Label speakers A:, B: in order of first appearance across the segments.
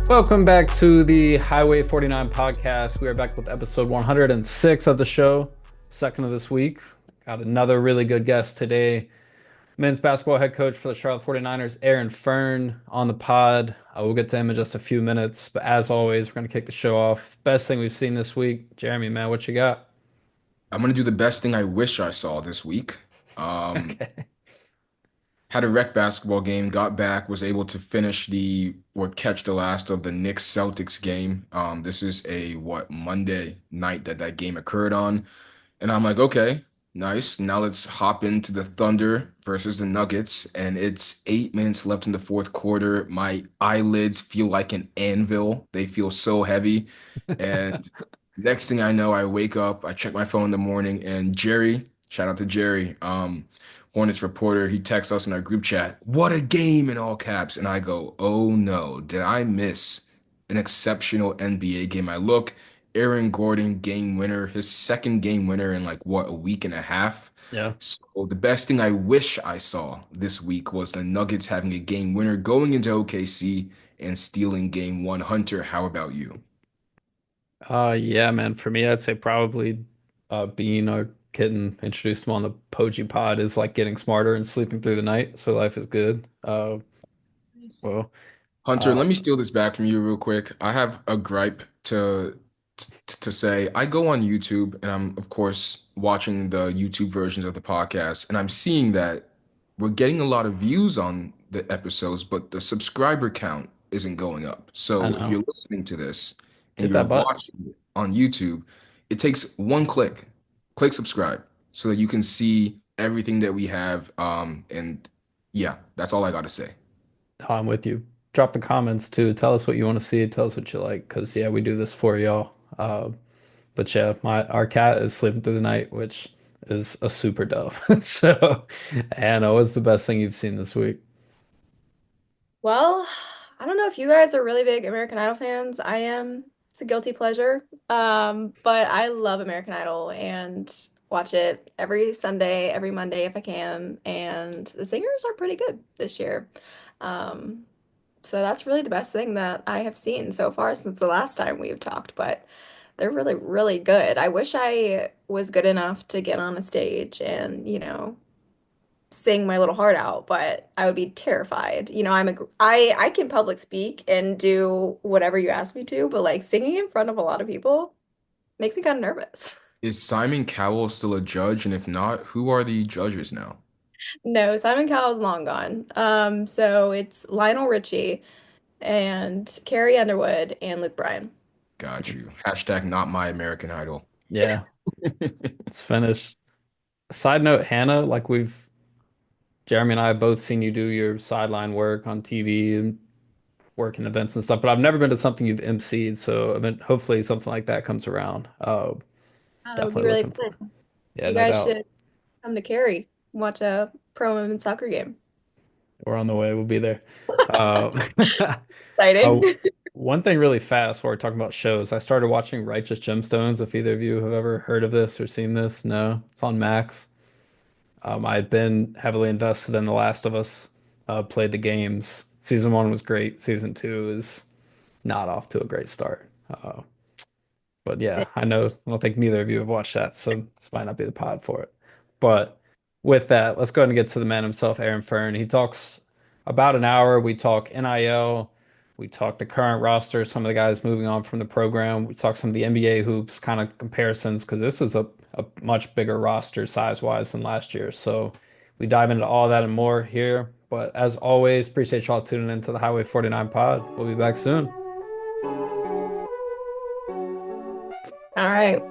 A: Welcome back to the Highway 49 podcast. We are back with episode 106 of the show, second of this week. Got another really good guest today. Men's basketball head coach for the Charlotte 49ers, Aaron Fearne, on the pod. We'll get to him in just a few minutes. But as always, we're going to kick the show off. Best thing we've seen this week. Jeremy, man, what you got?
B: I'm gonna do the best thing I wish I saw this week. Um,
A: Okay.
B: Had a rec basketball game, got back, was able to finish the or catch the last of the Knicks Celtics game. This is a Monday night that game occurred on, and I'm like, okay, nice. Now let's hop into the Thunder versus the Nuggets, and it's 8 minutes left in the fourth quarter. My eyelids feel like an anvil; they feel so heavy, and next thing I know, I wake up, I check my phone in the morning, and Jerry, shout out to Jerry, Hornets reporter, he texts us in our group chat, "What a game!" in all caps. And I go, "Oh no, did I miss an exceptional NBA game?" I look, Aaron Gordon game winner, his second game winner in like a week and a half.
A: Yeah.
B: So the best thing I wish I saw this week was the Nuggets having a game winner going into OKC and stealing game one. Hunter, how about you?
A: Yeah, man. For me, I'd say probably being or getting introduced him on the Poji pod is like getting smarter and sleeping through the night. So life is good.
B: Nice.
A: Well,
B: Hunter,
A: uh,
B: let me steal this back from you real quick. I have a gripe to say. I go on YouTube and I'm of course watching the YouTube versions of the podcast, and I'm seeing that we're getting a lot of views on the episodes, but the subscriber count isn't going up.
A: I
B: So if
A: know.
B: you're listening to this and
A: Get
B: you're
A: that button.
B: watching it on YouTube, it takes one click. Click subscribe so that you can see everything that we have. And yeah, that's all I got to say.
A: Oh, I'm with you. Drop the comments too. Tell us what you want to see. Tell us what you like, because yeah, we do this for y'all. But yeah, my our cat is sleeping through the night, which is a super dove. So, Anna, what's the best thing you've seen this week?
C: Well, I don't know if you guys are really big American Idol fans. I am. It's a guilty pleasure. But I love American Idol and watch it every Sunday, every Monday if I can. And the singers are pretty good this year. Um, so that's really the best thing that I have seen so far since the last time we've talked, but they're really, really good. I wish I was good enough to get on a stage and, sing my little heart out, but I would be terrified. I can public speak and do whatever you ask me to, but like singing in front of a lot of people makes me kind of nervous.
B: Is Simon Cowell still a judge? And if not, who are the judges now?
C: No, Simon Cowell's long gone. So it's Lionel Richie and Carrie Underwood and Luke Bryan.
B: Got you. Hashtag not my American Idol.
A: Yeah, it's finished. Side note, Hannah, like Jeremy and I have both seen you do your sideline work on TV and working events and stuff, but I've never been to something you've emceed. So hopefully something like that comes around.
C: Oh, that would be
A: Definitely
C: really
A: looking forward.
C: fun.
A: Yeah,
C: You
A: no
C: guys
A: doubt.
C: should come to Cary, watch a pro women's soccer game.
A: We're on the way. We'll be there. Uh,
C: Exciting.
A: oh, one thing really fast while we're talking about shows, I started watching Righteous Gemstones. If either of you have ever heard of this or seen this, no, it's on Max. I've been heavily invested in The Last of Us. Played the games. Season one was great. Season two is not off to a great start. But yeah, I don't think neither of you have watched that, so this might not be the pod for it. But with that, let's go ahead and get to the man himself, Aaron Fearne. He talks about an hour. We talk NIL, we talk the current roster, some of the guys moving on from the program. We talk some of the NBA hoops kind of comparisons because this is a much bigger roster size-wise than last year. So we dive into all that and more here. But as always, appreciate y'all tuning into the Highway 49 pod. We'll be back soon.
C: All right.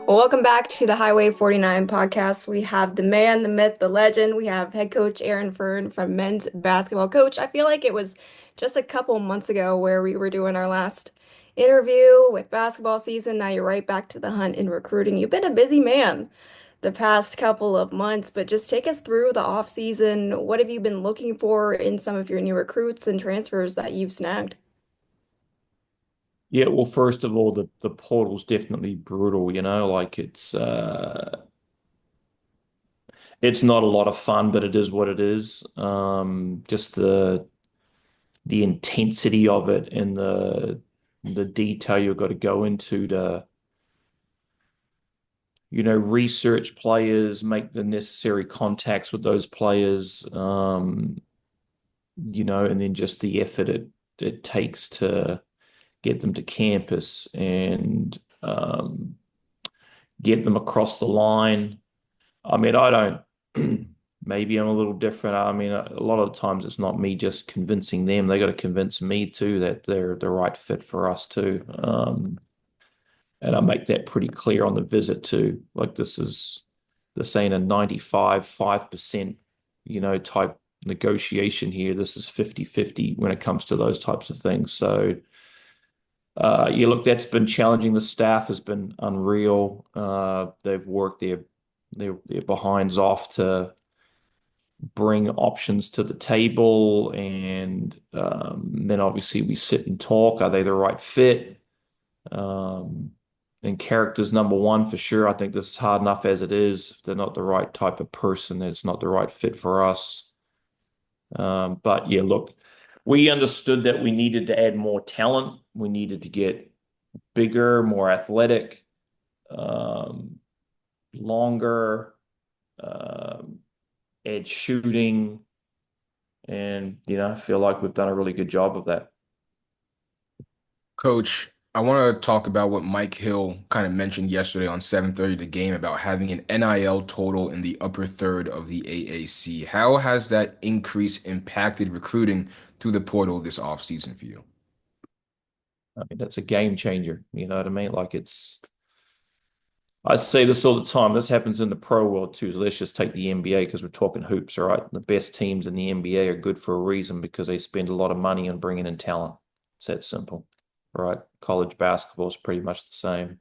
C: Well, welcome back to the Highway 49 podcast. We have the man, the myth, the legend. We have head coach Aaron Fearne from men's basketball. Coach, I feel like it was just a couple months ago where we were doing our last interview with basketball season. Now you're right back to the hunt in recruiting. You've been a busy man the past couple of months, but just take us through the off season. What have you been looking for in some of your new recruits and transfers that you've snagged?
D: Yeah, well, first of all, the portal's definitely brutal, like it's not a lot of fun, but it is what it is. Just the the intensity of it and the detail you've got to go into to, research players, make the necessary contacts with those players, and then just the effort it takes to get them to campus and get them across the line. I mean, I don't, maybe I'm a little different. I mean, a lot of the times it's not me just convincing them. They got to convince me too that they're the right fit for us too. And I make that pretty clear on the visit too. Like this ain't a 95.5%, type negotiation here. This is 50-50 when it comes to those types of things. So, yeah, look, that's been challenging. The staff has been unreal. They've worked their behinds off to bring options to the table, and then obviously we sit and talk. Are they the right fit? Um, and character's number one for sure. I think this is hard enough as it is. If they're not the right type of person, then it's not the right fit for us. But yeah, look, we understood that we needed to add more talent. We needed to get bigger, more athletic, um, longer, um, edge shooting, and I feel like we've done a really good job of that.
B: Coach, I want to talk about what Mike Hill kind of mentioned yesterday on 7:30 the game about having an NIL total in the upper third of the AAC. How has that increase impacted recruiting through the portal this offseason for you?
D: I mean, that's a game changer. You know what I mean? Like I say this all the time. This happens in the pro world too. So let's just take the NBA because we're talking hoops, all right? The best teams in the NBA are good for a reason because they spend a lot of money on bringing in talent. It's that simple, right? College basketball is pretty much the same.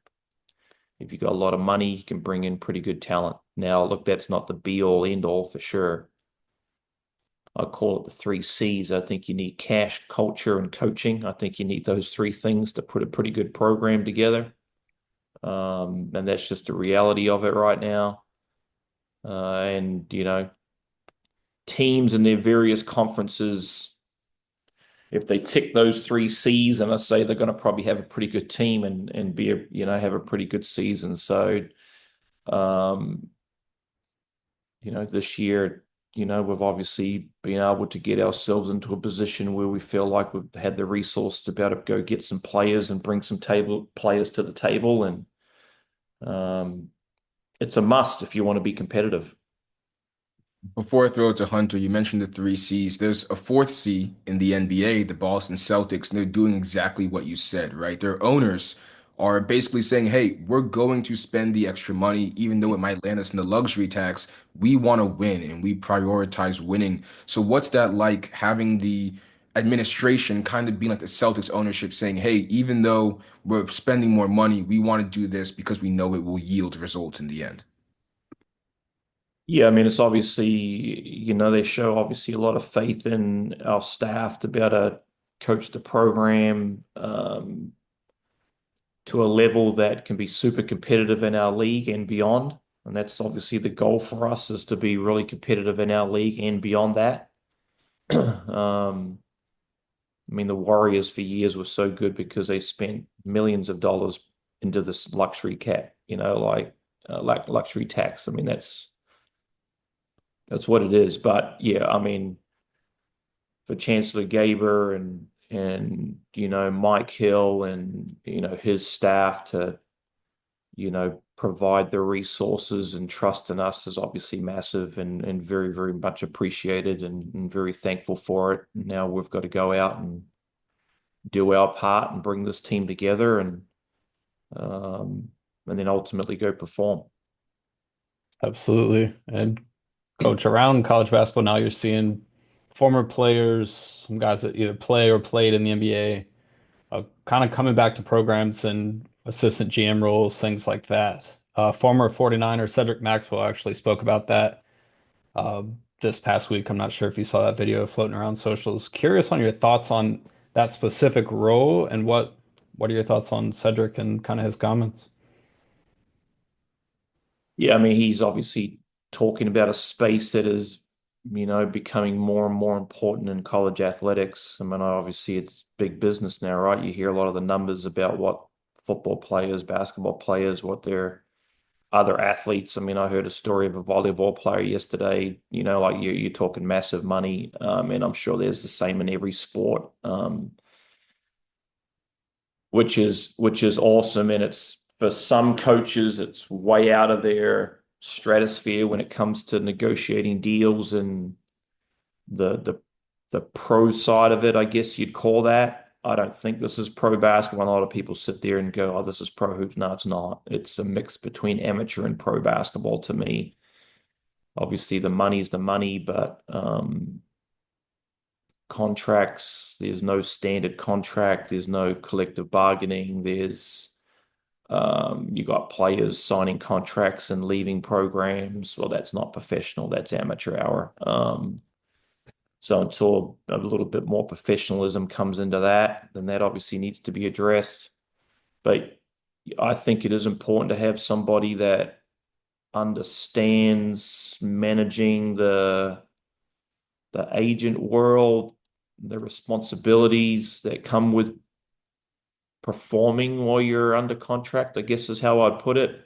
D: If you've got a lot of money, you can bring in pretty good talent. Now, look, that's not the be all end all for sure. I call it the three C's. I think you need cash, culture, and coaching. I think you need those three things to put a pretty good program together. And that's just the reality of it right now. And teams in their various conferences, if they tick those three C's, and I say they're going to probably have a pretty good team and be have a pretty good season. So, um, this year, we've obviously been able to get ourselves into a position where we feel like we've had the resource to be able to go get some players and bring some table players to the table, and um, it's a must if you want to be competitive.
B: Before I throw it to Hunter, you mentioned the three C's. There's a fourth C in the NBA, the Boston Celtics, and they're doing exactly what you said, right? Their owners are basically saying, hey, we're going to spend the extra money, even though it might land us in the luxury tax. We want to win and we prioritize winning. So, what's that like having the administration kind of being like the Celtics ownership saying, hey, even though we're spending more money, we want to do this because we know it will yield results in the end?
D: Yeah, I mean, it's obviously, they show obviously a lot of faith in our staff to be able to coach the program to a level that can be super competitive in our league and beyond. And that's obviously the goal for us is to be really competitive in our league and beyond that. I mean, the Warriors for years were so good because they spent millions of dollars into this luxury cap, like luxury tax. I mean, that's what it is. But yeah, I mean, for Chancellor Gaber and Mike Hill and his staff to provide the resources and trust in us is obviously massive and very, very much appreciated and very thankful for it. Now we've got to go out and do our part and bring this team together um, and then ultimately go perform.
A: Absolutely. And coach, around college basketball now, you're seeing former players, some guys that either play or played in the NBA, kind of coming back to programs and assistant GM roles, things like that. Former 49er Cedric Maxwell actually spoke about that this past week. I'm not sure if you saw that video floating around socials. Curious on your thoughts on that specific role and what are your thoughts on Cedric and kind of his comments?
D: Yeah, I mean, he's obviously talking about a space that is becoming more and more important in college athletics. I mean, obviously it's big business now, right? You hear a lot of the numbers about what football players, basketball players, what their other athletes. I mean, I heard a story of a volleyball player yesterday, like you're talking massive money. And I'm sure there's the same in every sport. Which is awesome. And it's for some coaches, it's way out of their stratosphere when it comes to negotiating deals and the the the pro side of it, I guess you'd call that. I don't think this is pro basketball. A lot of people sit there and go, "Oh, this is pro hoops." No, it's not. It's a mix between amateur and pro basketball to me. Obviously, the money's the money, but contracts, there's no standard contract, there's no collective bargaining, there's you got players signing contracts and leaving programs. Well, that's not professional, that's amateur hour. So until a little bit more professionalism comes into that, then that obviously needs to be addressed. But I think it is important to have somebody that understands managing the agent world, the responsibilities that come with performing while you're under contract, I guess is how I'd put it.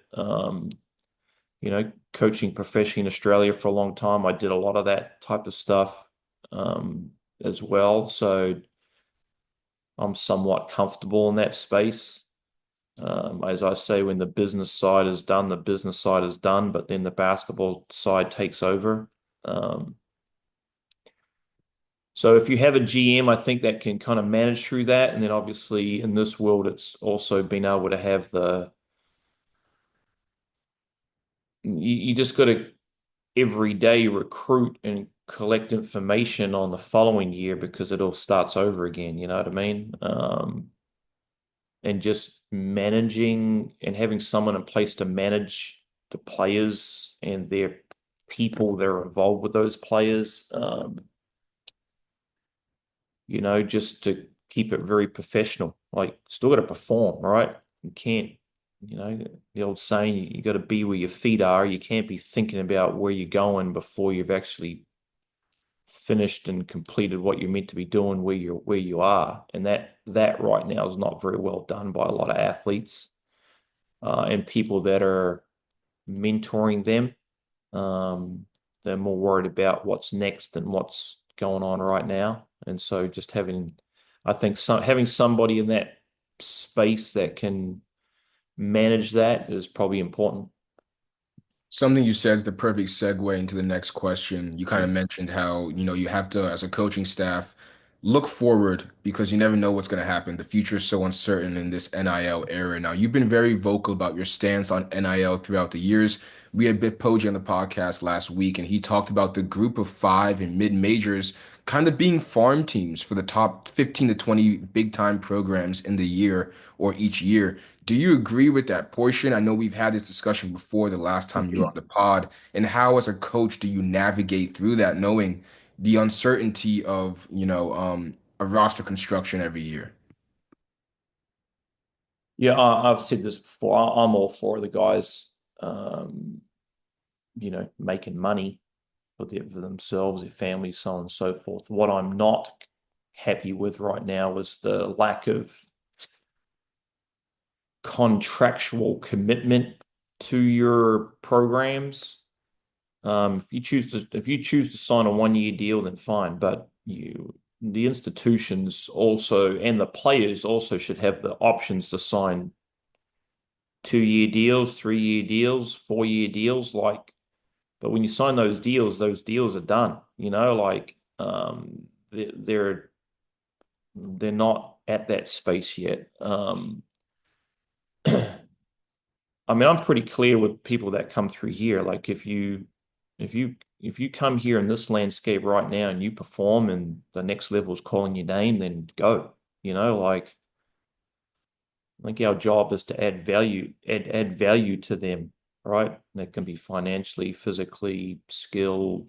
D: Coaching professionally in Australia for a long time, I did a lot of that type of stuff as well. So I'm somewhat comfortable in that space. As I say, when the business side is done, the business side is done, but then the basketball side takes over. Um, So if you have a GM, I think that can kind of manage through that. And then obviously in this world, it's also been able to have you just got to every day recruit and collect information on the following year because it all starts over again. You know what I mean? And just managing and having someone in place to manage the players and their people that are involved with those players. Just to keep it very professional. Like, still got to perform, right? You can't, the old saying, you got to be where your feet are. You can't be thinking about where you're going before you've actually finished and completed what you're meant to be doing where you are. And that right now is not very well done by a lot of athletes and people that are mentoring them. They're more worried about what's next and what's going on right now. And so just I think having somebody in that space that can manage that is probably important.
B: Something you said is the perfect segue into the next question. You kind of mentioned how, you have to, as a coaching staff, look forward because you never know what's going to happen. The future is so uncertain in this NIL era. Now, you've been very vocal about your stance on NIL throughout the years. We had Bit Poggi on the podcast last week, and he talked about the group of five in mid-majors kind of being farm teams for the top 15 to 20 big-time programs in the year or each year. Do you agree with that portion? I know we've had this discussion before the last time you were on the pod. And how, as a coach, do you navigate through that, knowing the uncertainty of, a roster construction every year?
D: Yeah, I've said this before. I'm all for the guys, um, making money for themselves, their families, so on and so forth. What I'm not happy with right now is the lack of contractual commitment to your programs. If you choose to sign a 1 year deal, then fine. But the institutions also and the players also should have the options to sign 2 year deals, 3 year deals, 4 year deals. But when you sign those deals are done. Like they're not at that space yet. I mean, I'm pretty clear with people that come through here. Like if you come here in this landscape right now and you perform and the next level is calling your name, then go. Like I think our job is to add value to them, right? That can be financially, physically, skill,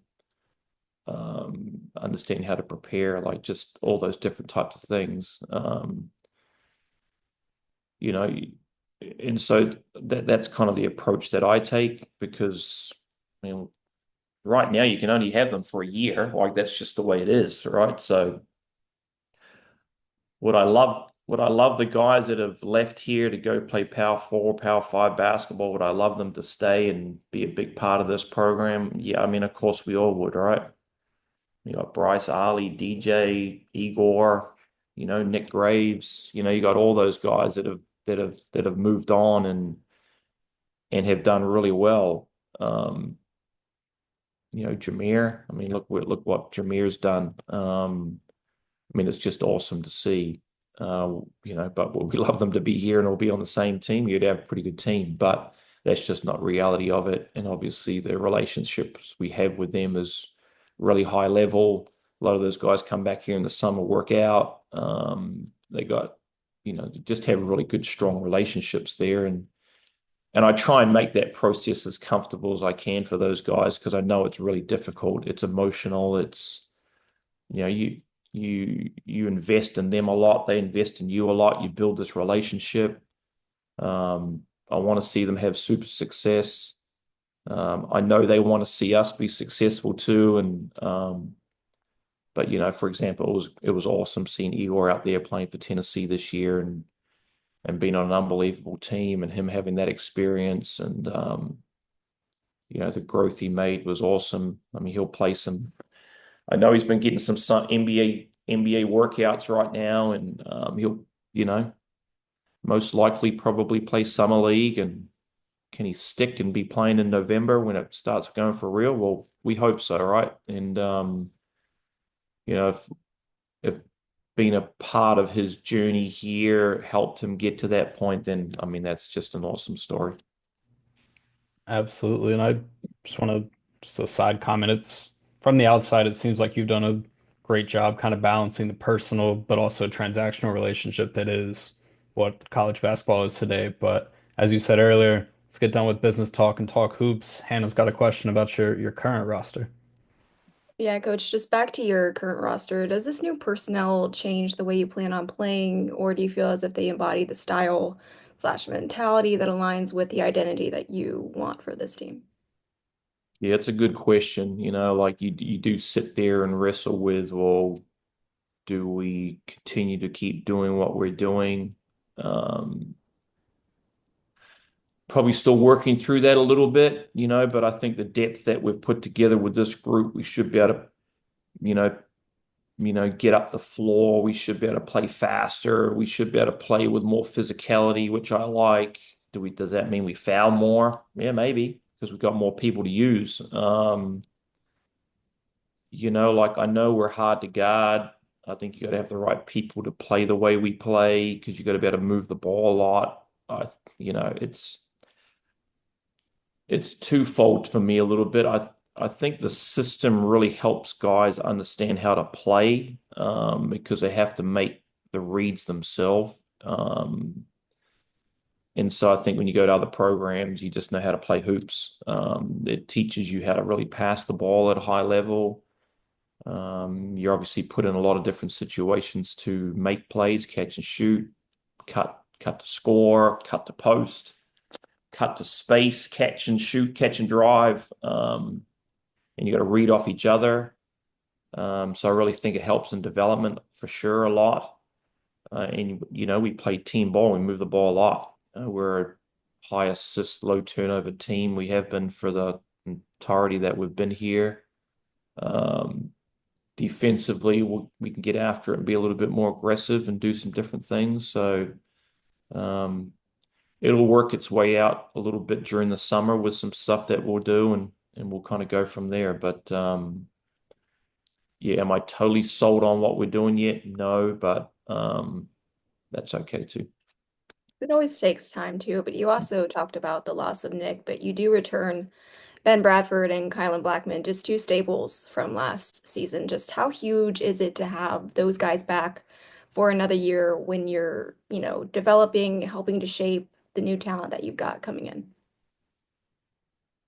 D: understanding how to prepare, like just all those different types of things. You know, and so that's kind of the approach that I take because I mean right now you can only have them for a year. Like that's just the way it is, right? So would I love the guys that have left here to go play Power Four, Power Five basketball? Would I love them to stay and be a big part of this program? Yeah, I mean, of course we all would, right? You got Bryce, Ali, DJ, Igor, Nick Graves. You got all those guys that have moved on and have done really well. Um, Jameer. I mean, look what Jameer's done. I mean, it's just awesome to see. But we love them to be here and all be on the same team. You'd have a pretty good team, but that's just not reality of it. And obviously, the relationships we have with them is really high level. A lot of those guys come back here in the summer, work out. They got, just have really good, strong relationships there, and I try and make that process as comfortable as I can for those guys because I know it's really difficult. It's emotional. It's you invest in them a lot. They invest in you a lot. You build this relationship. I want to see them have super success. I know they want to see us be successful too. But for example, it was awesome seeing Igor out there playing for Tennessee this year and being on an unbelievable team and him having that experience and the growth he made was awesome. I mean, he'll play some. I know he's been getting some NBA workouts right now, and he'll most likely probably play summer league. And can he stick and be playing in November when it starts going for real? Well, we hope so, right? And if being a part of his journey here helped him get to that point, then I mean that's just an awesome story.
A: Absolutely. And I just want to, just a side comment. It's from the outside, it seems like you've done a great job kind of balancing the personal but also transactional relationship that is what college basketball is today. But as you said earlier, let's get done with business talk and talk hoops. Hannah's got a question about your current roster.
C: Yeah, Coach, just back to your current roster. Does this new personnel change the way you plan on playing, or do you feel as if they embody the style slash mentality that aligns with the identity that you want for this team?
D: Yeah, it's a good question. Like you do sit there and wrestle with, well, do we continue to keep doing what we're doing? Um, Probably still working through that a little bit, but I think the depth that we've put together with this group, we should be able to, you know, get up the floor. We should be able to play faster. We should be able to play with more physicality, which I like. Does that mean we foul more? Yeah, maybe because we've got more people to use. Like I know we're hard to guard. I think you got to have the right people to play the way we play because you got to be able to move the ball a lot. It's twofold for me a little bit. I think the system really helps guys understand how to play because they have to make the reads themselves. And so I think when you go to other programs, you just know how to play hoops. It teaches you how to really pass the ball at a high level. You're obviously put in a lot of different situations to make plays, catch and shoot, cut to score, cut to post, cut to space, catch and shoot, catch and drive. And you got to read off each other. So I really think it helps in development for sure a lot. And we play team ball, we move the ball a lot. We're a high assist, low turnover team. We have been for the entirety that we've been here. Um, Defensively, we can get after it and be a little bit more aggressive and do some different things. So um, it'll work its way out a little bit during the summer with some stuff that we'll do, and we'll kind of go from there. But yeah, am I totally sold on what we're doing yet? No, but that's okay too.
C: It always takes time too, but you also talked about the loss of Nick, but you do return Ben Bradford and Kylan Blackman, just two staples from last season. Just how huge is it to have those guys back for another year when you're, developing, helping to shape the new talent that you've got coming in?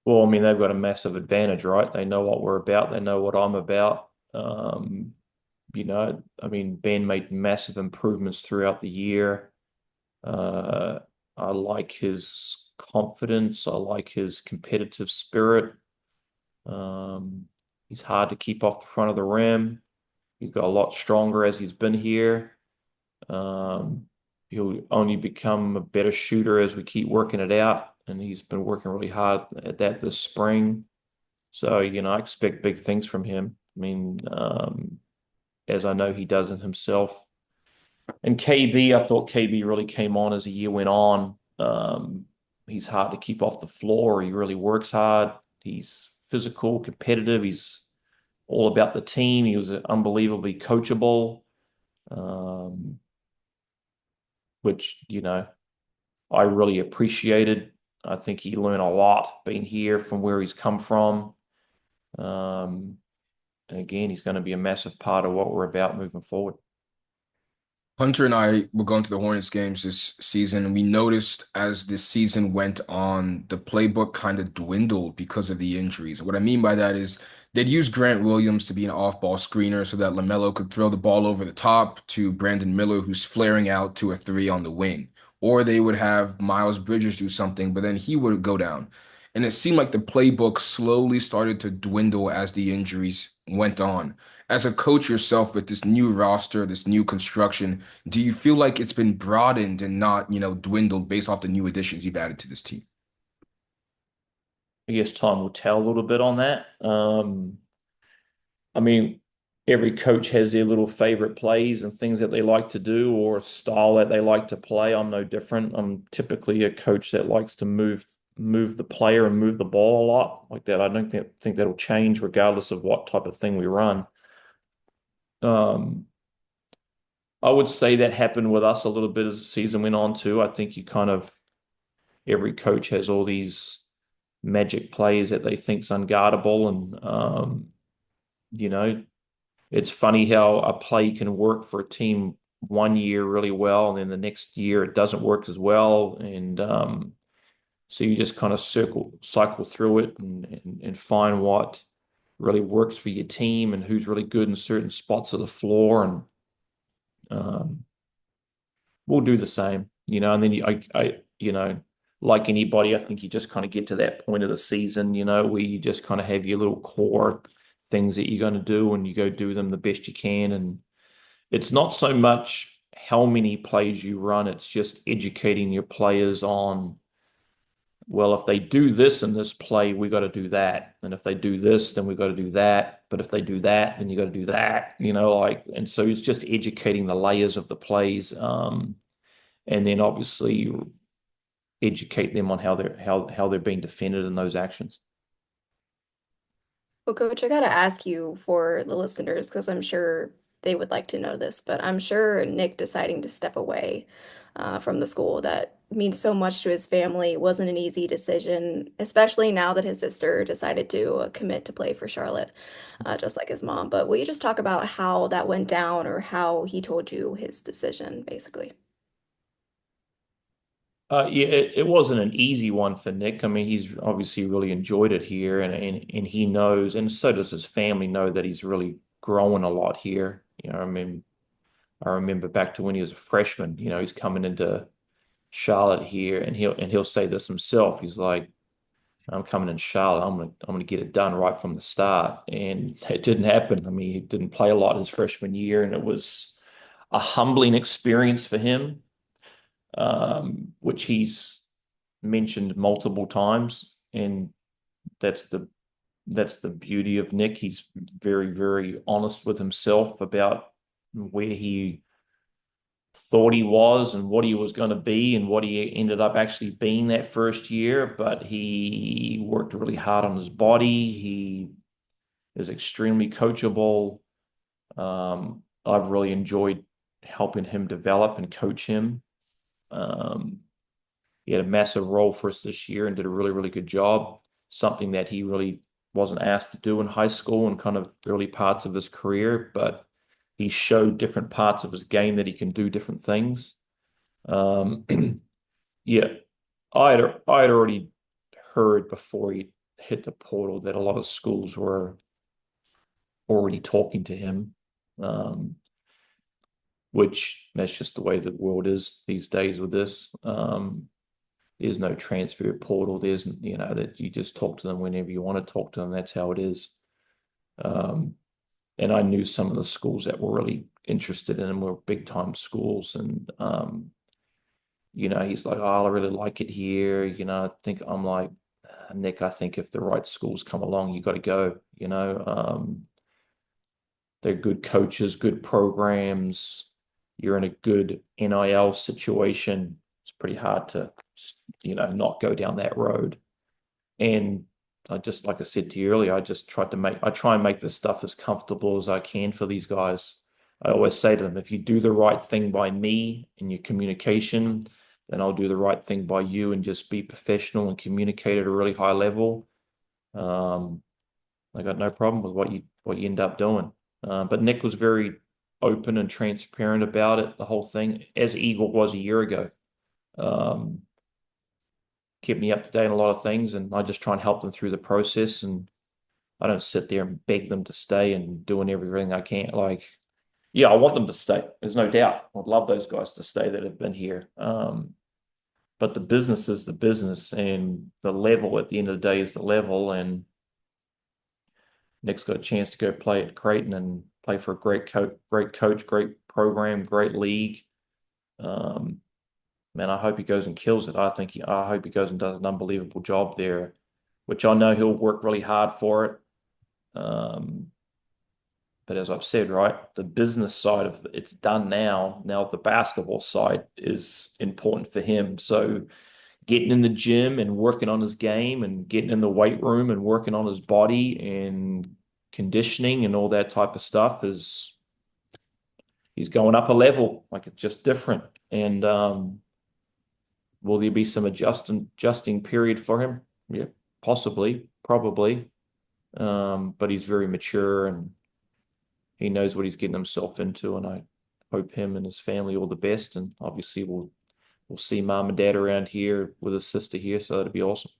D: Well, I mean, they've got a massive advantage, right? They know what we're about. They know what I'm about. I mean, Ben made massive improvements throughout the year. Uh, I like his confidence. I like his competitive spirit. Um, he's hard to keep off the front of the rim. He's got a lot stronger as he's been here. Um, he'll only become a better shooter as we keep working it out, and he's been working really hard at that this spring. So, I expect big things from him. I mean, as I know he doesn't himself. And KB, I thought KB really came on as the year went on. He's hard to keep off the floor. He really works hard. He's physical, competitive. He's all about the team. He was unbelievably coachable, um, which, I really appreciated. I think he learned a lot being here from where he's come from. Um, and again, he's going to be a massive part of what we're about moving forward.
B: Hunter and I were going to the Hornets games this season, and we noticed as this season went on, the playbook kind of dwindled because of the injuries. What I mean by that is they'd use Grant Williams to be an off-ball screener so that LaMelo could throw the ball over the top to Brandon Miller, who's flaring out to a three on the wing. Or they would have Miles Bridges do something, but then he would go down. And it seemed like the playbook slowly started to dwindle as the injuries went on. As a coach yourself with this new roster, this new construction, do you feel like it's been broadened and not, dwindled based off the new additions you've added to this team?
D: I guess time will tell a little bit on that. I mean, every coach has their little favorite plays and things that they like to do or style that they like to play. I'm no different. I'm typically a coach that likes to move the player and move the ball a lot like that. I don't think that'll change regardless of what type of thing we run. Um, I would say that happened with us a little bit as the season went on too. I think you kind of every coach has all these magic plays that they think's unguardable, and you know, it's funny how a play can work for a team one year really well, and then the next year it doesn't work as well, and so you just kind of cycle through it and find what really works for your team and who's really good in certain spots of the floor, and um, we'll do the same, and then like anybody, I think you just kind of get to that point of the season, where you just kind of have your little core things that you're going to do and you go do them the best you can. And it's not so much how many plays you run, it's just educating your players on, well, if they do this in this play, we got to do that. And if they do this, then we got to do that. But if they do that, then you got to do that, and so it's just educating the layers of the plays. And then obviously educate them on how they're being defended in those actions.
C: Well, Coach, I gotta ask you for the listeners because I'm sure they would like to know this, but I'm sure Nick deciding to step away from the school that means so much to his family wasn't an easy decision, especially now that his sister decided to commit to play for Charlotte, just like his mom. But will you just talk about how that went down or how he told you his decision, basically?
D: Yeah, it wasn't an easy one for Nick. I mean, he's obviously really enjoyed it here, and he knows, and so does his family know that he's really growing a lot here. I remember back to when he was a freshman. He's coming into Charlotte here, and he'll say this himself. He's like, "I'm coming in Charlotte. I'm gonna get it done right from the start," and it didn't happen. I mean, he didn't play a lot his freshman year, and it was a humbling experience for him, which he's mentioned multiple times, and that's the that's the beauty of Nick. He's very, very honest with himself about where he thought he was and what he was going to be and what he ended up actually being that first year. But he worked really hard on his body. He is extremely coachable. I've really enjoyed helping him develop and coach him. Um, he had a massive role for us this year and did a really, really good job. Something that he really wasn't asked to do in high school and kind of early parts of his career, but he showed different parts of his game that he can do different things. Um, yeah, I had already heard before he hit the portal that a lot of schools were already talking to him, um, which that's just the way the world is these days with this. There's no transfer portal. There's, that you just talk to them whenever you want to talk to them. That's how it is. Um, and I knew some of the schools that were really interested in him were big time schools. And, he's like, oh, I really like it here. I think I'm like, Nick, I think if the right schools come along, you got to go. They're good coaches, good programs. You're in a good NIL situation. It's pretty hard to, not go down that road. And I just, like I said to you earlier, I try and make this stuff as comfortable as I can for these guys. I always say to them, if you do the right thing by me in your communication, then I'll do the right thing by you and just be professional and communicate at a really high level. Um, I got no problem with what you end up doing. But Nick was very open and transparent about it, the whole thing, as Eagle was a year ago. Um, Kept me up to date on a lot of things, and I just try and help them through the process. And I don't sit there and beg them to stay and doing everything I can. Like, yeah, I want them to stay. There's no doubt. I'd love those guys to stay that have been here. But the business is the business, and the level at the end of the day is the level. And Nick's got a chance to go play at Creighton and play for a great coach, great program, great league. Um, Man, I hope he goes and kills it. I hope he goes and does an unbelievable job there, which I know he'll work really hard for it. Um, but as I've said, right, the business side of it's done now. Now the basketball side is important for him. So getting in the gym and working on his game and getting in the weight room and working on his body and conditioning and all that type of stuff is he's going up a level. Like it's just different. And will there be some adjusting period for him? Yeah, possibly, probably. But he's very mature and he knows what he's getting himself into. And I hope him and his family all the best. And obviously we'll see mom and dad around here with his sister here, so that'd be awesome.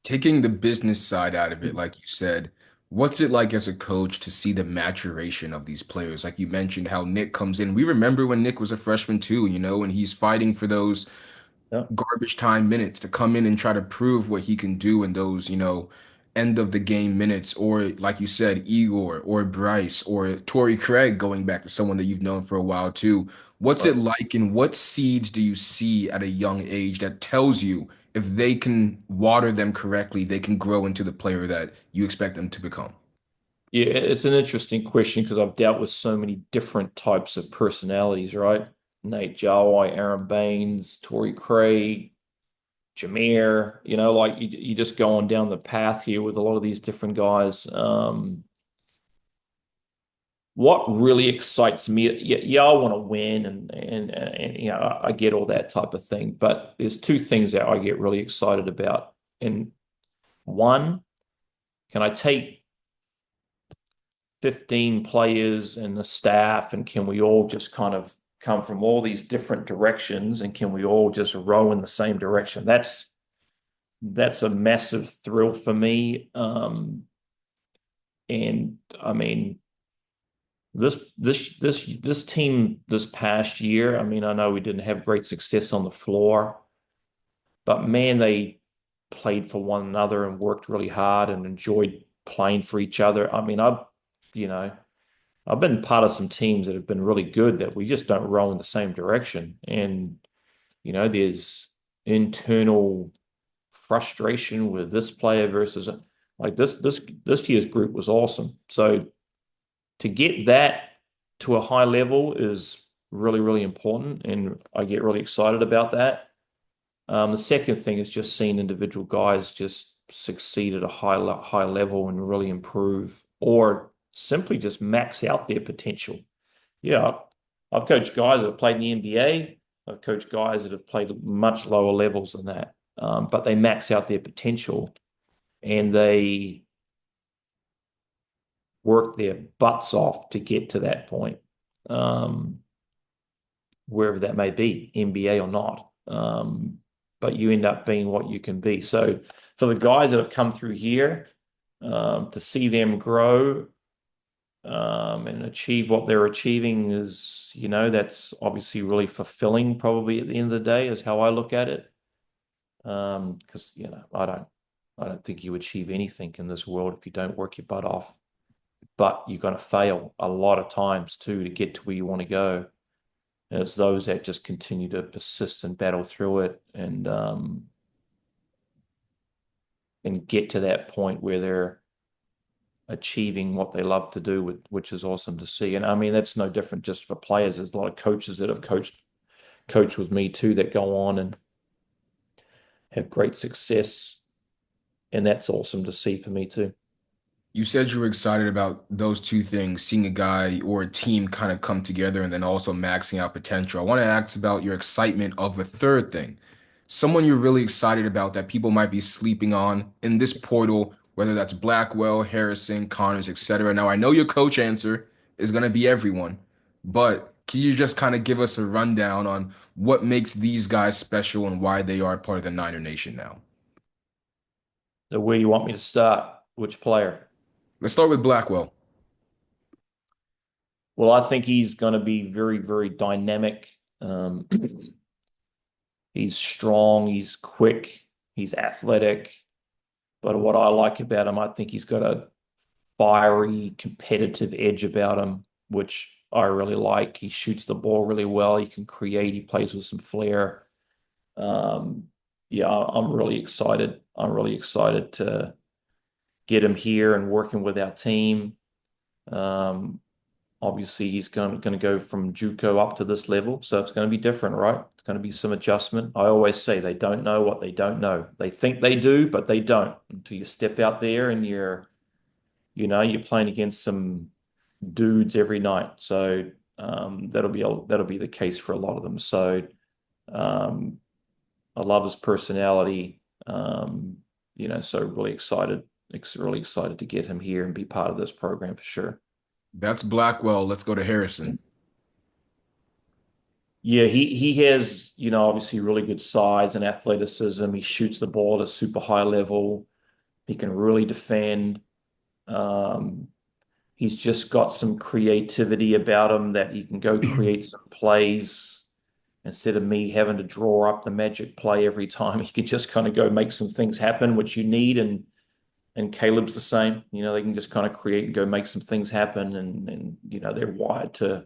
B: Taking the business side out of it, like you said, what's it like as a coach to see the maturation of these players? Like you mentioned, how Nick comes in. We remember when Nick was a freshman too, and he's fighting for those
D: Yeah.
B: garbage time minutes to come in and try to prove what he can do in those, end of the game minutes, or like you said, Igor or Bryce or Torrey Craig, going back to someone that you've known for a while too. What's it
D: Right.
B: like, and what seeds do you see at a young age that tells you if they can water them correctly, they can grow into the player that you expect them to become?
D: Yeah, it's an interesting question because I've dealt with so many different types of personalities, right? Nate Jawai, Aaron Baines, Torrey Craig, Jameer, like you just go on down the path here with a lot of these different guys. What really excites me, yeah, I want to win and I get all that type of thing, but there's two things that I get really excited about. And one, can I take 15 players and the staff, and can we all just kind of come from all these different directions and can we all just row in the same direction? That's a massive thrill for me. And I mean, this team this past year, I mean, I know we didn't have great success on the floor, but man, they played for one another and worked really hard and enjoyed playing for each other. I mean, you know, I've been part of some teams that have been really good that we just don't row in the same direction. And, there's internal frustration with this player versus like this year's group was awesome. So to get that to a high level is really, really important. And I get really excited about that. The second thing is just seeing individual guys just succeed at a high level and really improve or simply just max out their potential. Yeah, I've coached guys that have played in the NBA. I've coached guys that have played much lower levels than that, but they max out their potential and they work their butts off to get to that point, um, wherever that may be, NBA or not. But you end up being what you can be. So for the guys that have come through here, to see them grow and achieve what they're achieving is, that's obviously really fulfilling probably at the end of the day is how I look at it. Because I don't think you achieve anything in this world if you don't work your butt off. But you're going to fail a lot of times too to get to where you want to go. And it's those that just continue to persist and battle through it and get to that point where they're achieving what they love to do, which is awesome to see. And I mean, that's no different just for players. There's a lot of coaches that have coached with me too that go on and have great success, and that's awesome to see for me too.
B: You said you were excited about those two things, seeing a guy or a team kind of come together and then also maxing out potential. I want to ask about your excitement of a third thing. Someone you're really excited about that people might be sleeping on in this portal, whether that's Blackwell, Harrison, Connors, etc. Now, I know your coach answer is going to be everyone, but can you just kind of give us a rundown on what makes these guys special and why they are part of the Niner Nation now?
D: So where do you want me to start? Which player?
B: Let's start with Blackwell.
D: Well, I think he's going to be very, very dynamic. He's strong, he's quick, he's athletic. But what I like about him, I think he's got a fiery, competitive edge about him, which I really like. He shoots the ball really well. He can create. He plays with some flair. Um, yeah, I'm really excited. I'm really excited to get him here and working with our team. Um, Obviously, he's going to go from JUCO up to this level, so it's going to be different, right? It's going to be some adjustment. I always say they don't know what they don't know. They think they do, but they don't until you step out there and you're playing against some dudes every night. So that'll be the case for a lot of them. So um, I love his personality. So really excited to get him here and be part of this program for sure.
B: That's Blackwell. Let's go to Harrison.
D: Yeah, he has, obviously really good size and athleticism. He shoots the ball at a super high level. He can really defend. Um, he's just got some creativity about him that he can go create some plays instead of me having to draw up the magic play every time. He can just kind of go make some things happen, which you need. And Caleb's the same. They can just kind of create and go make some things happen. And they're wired to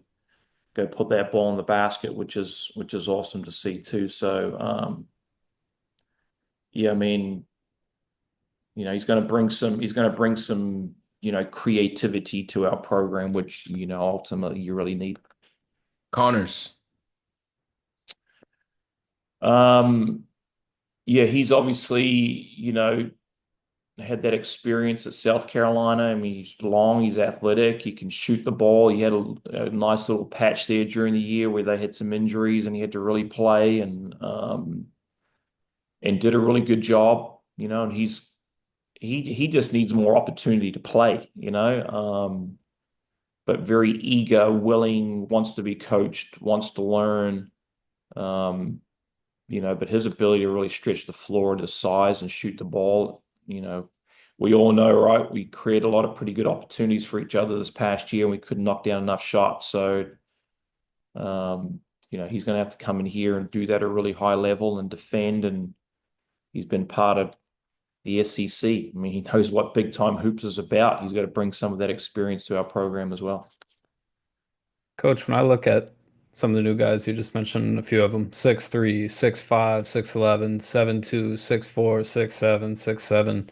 D: go put that ball in the basket, which is awesome to see too. So yeah, I mean, he's going to bring some creativity to our program, which ultimately you really need.
B: Connors.
D: Um, yeah, he's obviously had that experience at South Carolina. I mean, he's long, he's athletic, he can shoot the ball. He had a nice little patch there during the year where they had some injuries and he had to really play and did a really good job. And he just needs more opportunity to play. But very eager, willing, wants to be coached, wants to learn. Um, but his ability to really stretch the floor at his size and shoot the ball, we all know, right? We create a lot of pretty good opportunities for each other this past year, and we couldn't knock down enough shots. So, he's going to have to come in here and do that at a really high level and defend. And he's been part of the SEC. I mean, he knows what big time hoops is about. He's got to bring some of that experience to our program as well.
A: Coach, when I look at some of the new guys, you just mentioned a few of them, 6'3", 6'5", 6'11", 7'2", 6'4", 6'7", 6'7".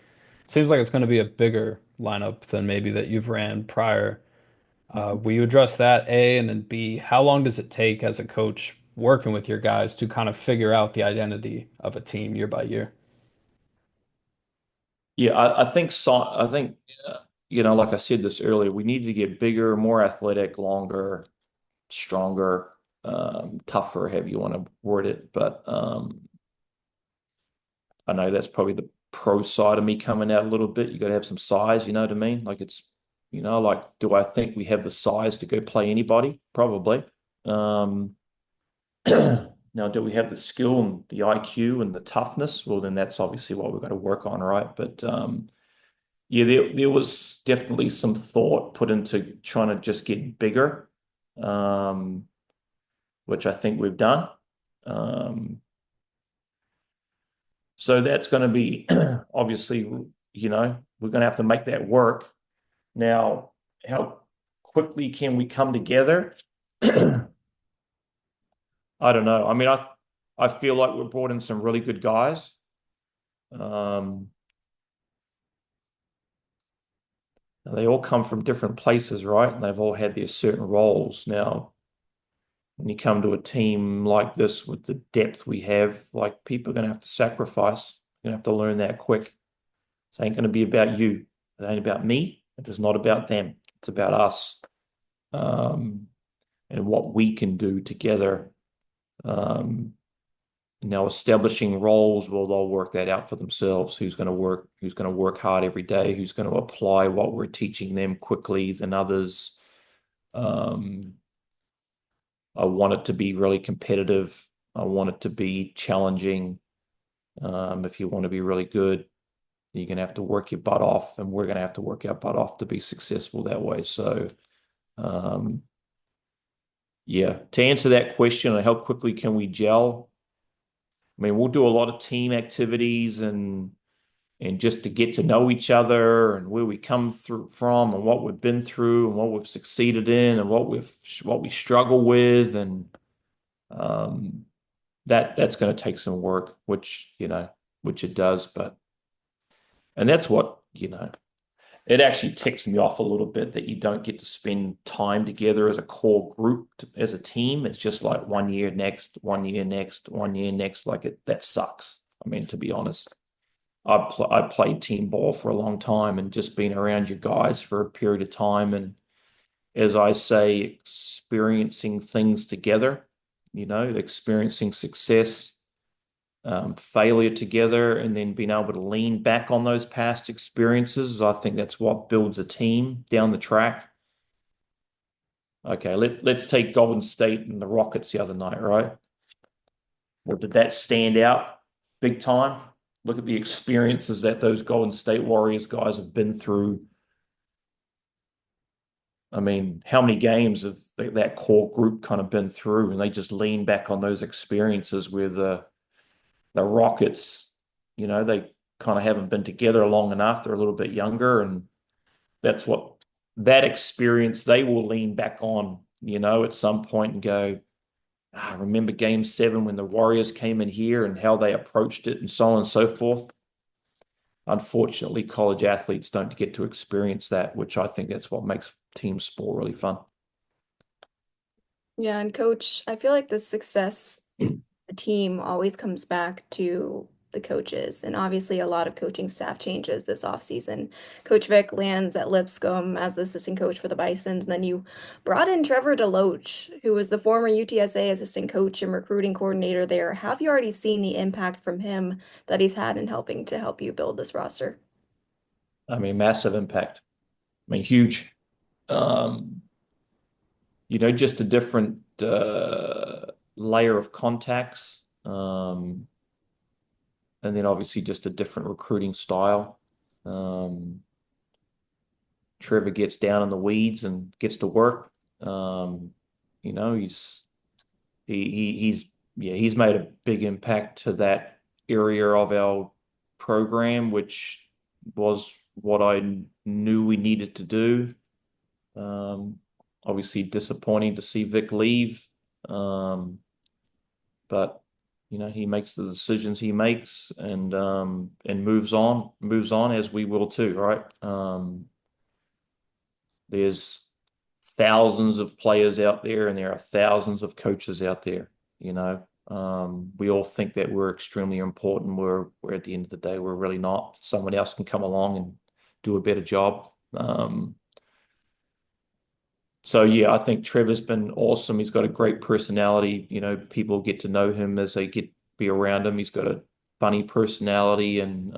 A: Seems like it's going to be a bigger lineup than maybe that you've ran prior. Will you address that, A, and then B, how long does it take as a coach working with your guys to kind of figure out the identity of a team year by year?
D: Yeah, I think, like I said this earlier, we need to get bigger, more athletic, longer, stronger, tougher, however you want to word it. But I know that's probably the pro side of me coming out a little bit. You got to have some size, you know what I mean? Like do I think we have the size to go play anybody? Probably. Um, now, do we have the skill and the IQ and the toughness? Well, then that's obviously what we've got to work on, right? But yeah, there was definitely some thought put into trying to just get bigger, um, which I think we've done. Um, So that's going to be obviously, we're going to have to make that work. Now, how quickly can we come together? I don't know. I mean, I feel like we've brought in some really good guys. Um, they all come from different places, right? And they've all had their certain roles. Now, when you come to a team like this with the depth we have, like people are going to have to sacrifice. You're going to have to learn that quick. It ain't going to be about you. It ain't about me. It is not about them. It's about us, um, and what we can do together. Um, Now establishing roles, well, they'll work that out for themselves. Who's going to work hard every day, who's going to apply what we're teaching them quickly than others. Um, I want it to be really competitive. I want it to be challenging. If you want to be really good, you're going to have to work your butt off, and we're going to have to work our butt off to be successful that way. So, um, yeah, to answer that question, how quickly can we gel? I mean, we'll do a lot of team activities and just to get to know each other and where we come through from and what we've been through and what we've succeeded in and what we struggle with and um, that's going to take some work, which it does, but and that's what it actually ticks me off a little bit that you don't get to spend time together as a core group, as a team. It's just like 1 year next, 1 year next, 1 year next. Like that sucks. I mean, to be honest, I played team ball for a long time and just been around your guys for a period of time. And as I say, experiencing things together, experiencing success, failure together, and then being able to lean back on those past experiences. I think that's what builds a team down the track. Okay, let's take Golden State and the Rockets the other night, right? Well, did that stand out big time? Look at the experiences that those Golden State Warriors guys have been through. I mean, how many games have that core group kind of been through, and they just lean back on those experiences with the Rockets. They kind of haven't been together long enough. They're a little bit younger, and that's what that experience they will lean back on, at some point and go, remember game 7 when the Warriors came in here and how they approached it and so on and so forth. Unfortunately, college athletes don't get to experience that, which I think that's what makes team sport really fun.
C: Yeah, and coach, I feel like the success of the team always comes back to the coaches. And obviously a lot of coaching staff changes this offseason. Coach Vic lands at Lipscomb as the assistant coach for the Bisons. And then you brought in Trevor Deloach, who was the former UTSA assistant coach and recruiting coordinator there. Have you already seen the impact from him that he's had in helping to help you build this roster?
D: I mean, massive impact. I mean, huge. Um, just a different layer of contacts. And then obviously just a different recruiting style. Um, Trevor gets down in the weeds and gets to work. Um, he's he's yeah, he's made a big impact to that area of our program, which was what I knew we needed to do. Um, Obviously disappointing to see Vic leave. But he makes the decisions he makes and moves on as we will too, right? There's thousands of players out there and there are thousands of coaches out there, we all think that we're extremely important. We're at the end of the day, we're really not. Someone else can come along and do a better job. So yeah, I think Trevor's been awesome. He's got a great personality. People get to know him as they be around him. He's got a funny personality and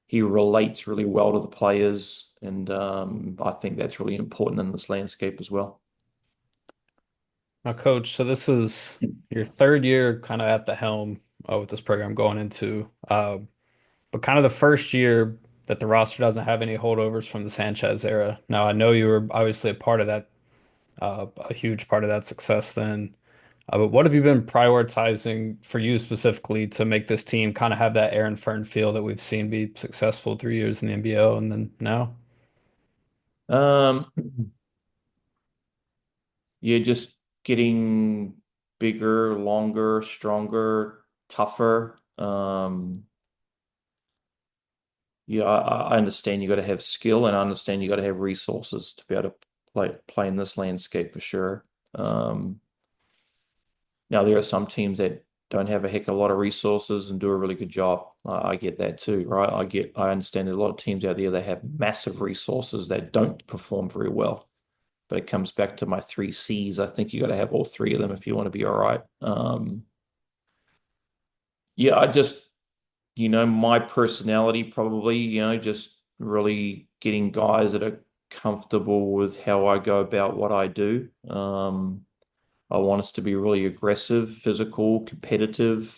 D: he relates really well to the players. And I think that's really important in this landscape as well.
A: Now, Coach, so this is your third year kind of at the helm with this program going into, but kind of the first year that the roster doesn't have any holdovers from the Sanchez era. Now, I know you were obviously a part of that, a huge part of that success then. But what have you been prioritizing for you specifically to make this team kind of have that Aaron Fearne feel that we've seen be successful 3 years in the NBO and then now?
D: Um, yeah, just getting bigger, longer, stronger, tougher. Yeah, I understand you got to have skill, and I understand you got to have resources to be able to play in this landscape for sure. Um, Now there are some teams that don't have a heck of a lot of resources and do a really good job. I get that too, right? I understand there's a lot of teams out there that have massive resources that don't perform very well. But it comes back to my three C's. I think you got to have all three of them if you want to be all right. Yeah, I just, my personality probably, just really getting guys that are comfortable with how I go about what I do. I want us to be really aggressive, physical, competitive.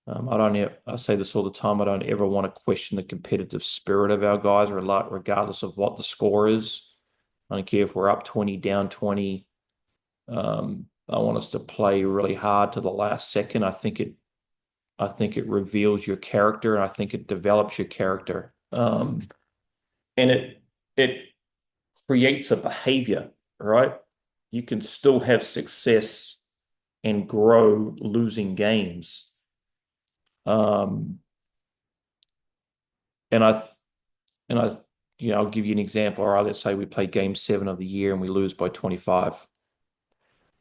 D: I say this all the time. I don't ever want to question the competitive spirit of our guys, regardless of what the score is. I don't care if we're up 20, down 20. I want us to play really hard to the last second. I think it reveals your character, and I think it develops your character. And it creates a behavior, right? You can still have success and grow losing games. Um, and I and I I'll give you an example. All right, let's say we play game 7 of the year and we lose by 25.